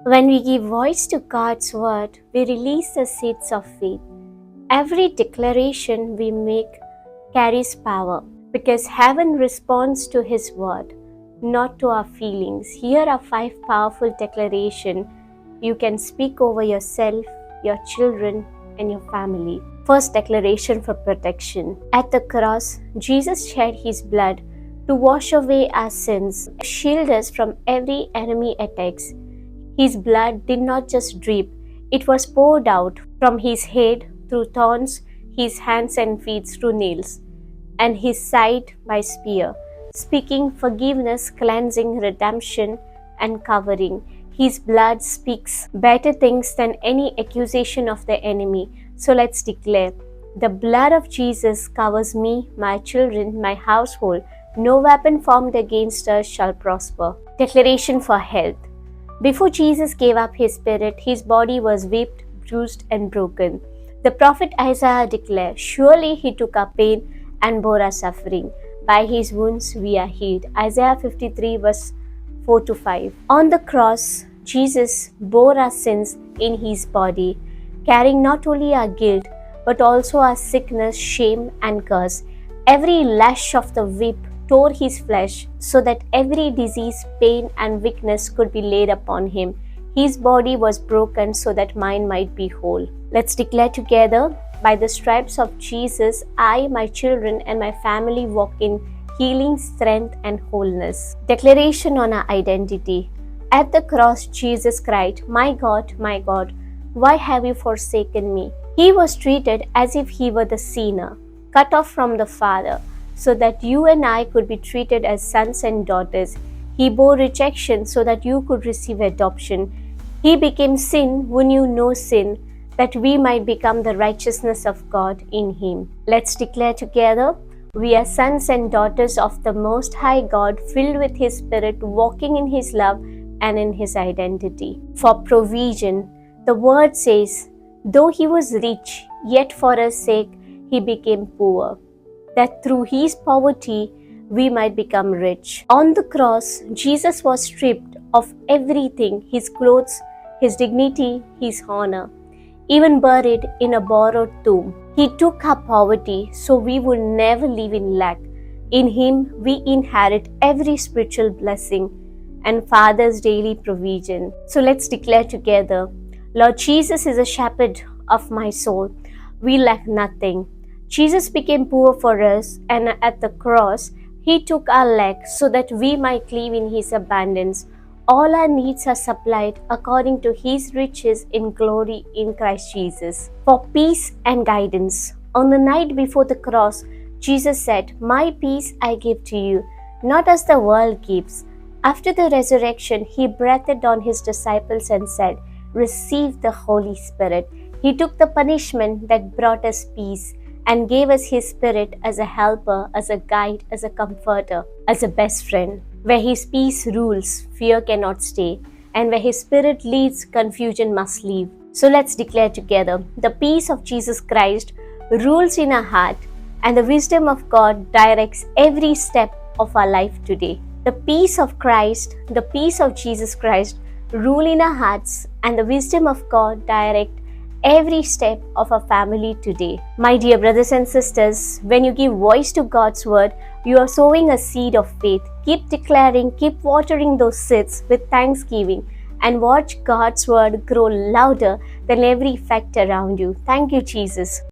When we give voice to God's word, we release the seeds of faith. Every declaration we make carries power because heaven responds to His word, not to our feelings. Here are 5 powerful declarations you can speak over yourself, your children, and your family. First declaration for protection. At the cross, Jesus shed His blood to wash away our sins, shield us from every enemy attacks. His blood did not just drip, it was poured out from His head through thorns, His hands and feet through nails, and His side by spear, speaking forgiveness, cleansing, redemption, and covering. His blood speaks better things than any accusation of the enemy. So let's declare, the blood of Jesus covers me, my children, my household. No weapon formed against us shall prosper. Declaration for health. Before Jesus gave up His spirit, His body was whipped, bruised, and broken. The prophet Isaiah declared, surely He took our pain and bore our suffering. By His wounds we are healed. Isaiah 53 verse 4-5. On the cross, Jesus bore our sins in His body, carrying not only our guilt, but also our sickness, shame, and curse. Every lash of the whip tore His flesh so that every disease, pain, and weakness could be laid upon Him. His body was broken so that mine might be whole. Let's declare together, by the stripes of Jesus, I, my children, and my family walk in healing, strength, and wholeness. Declaration on our identity. At the cross, Jesus cried, my God, why have you forsaken me? He was treated as if He were the sinner, cut off from the Father, so that you and I could be treated as sons and daughters. He bore rejection so that you could receive adoption. He became sin who knew no sin, that we might become the righteousness of God in Him. Let's declare together, we are sons and daughters of the Most High God, filled with His Spirit, walking in His love and in His identity. For provision, the word says, though He was rich, yet for our sake He became poor, that through His poverty we might become rich. On the cross, Jesus was stripped of everything, His clothes, His dignity, His honor, even buried in a borrowed tomb. He took our poverty so we would never live in lack. In Him we inherit every spiritual blessing and Father's daily provision. So let's declare together, Lord Jesus is a shepherd of my soul. We lack nothing. Jesus became poor for us, and at the cross, He took our lack so that we might live in His abundance. All our needs are supplied according to His riches in glory in Christ Jesus. For peace and guidance. On the night before the cross, Jesus said, my peace I give to you, not as the world gives. After the resurrection, He breathed on His disciples and said, receive the Holy Spirit. He took the punishment that brought us peace and gave us His Spirit as a helper, as a guide, as a comforter, as a best friend. Where His peace rules, fear cannot stay, and where His Spirit leads, confusion must leave. So let's declare together, the peace of Jesus Christ rules in our heart, and the wisdom of God directs every step of our life today. The peace of Christ, the peace of Jesus Christ rule in our hearts, and the wisdom of God direct every step of our family today. My dear brothers and sisters, when you give voice to God's word, you are sowing a seed of faith. Keep declaring, keep watering those seeds with thanksgiving, and watch God's word grow louder than every fact around you. Thank you, Jesus.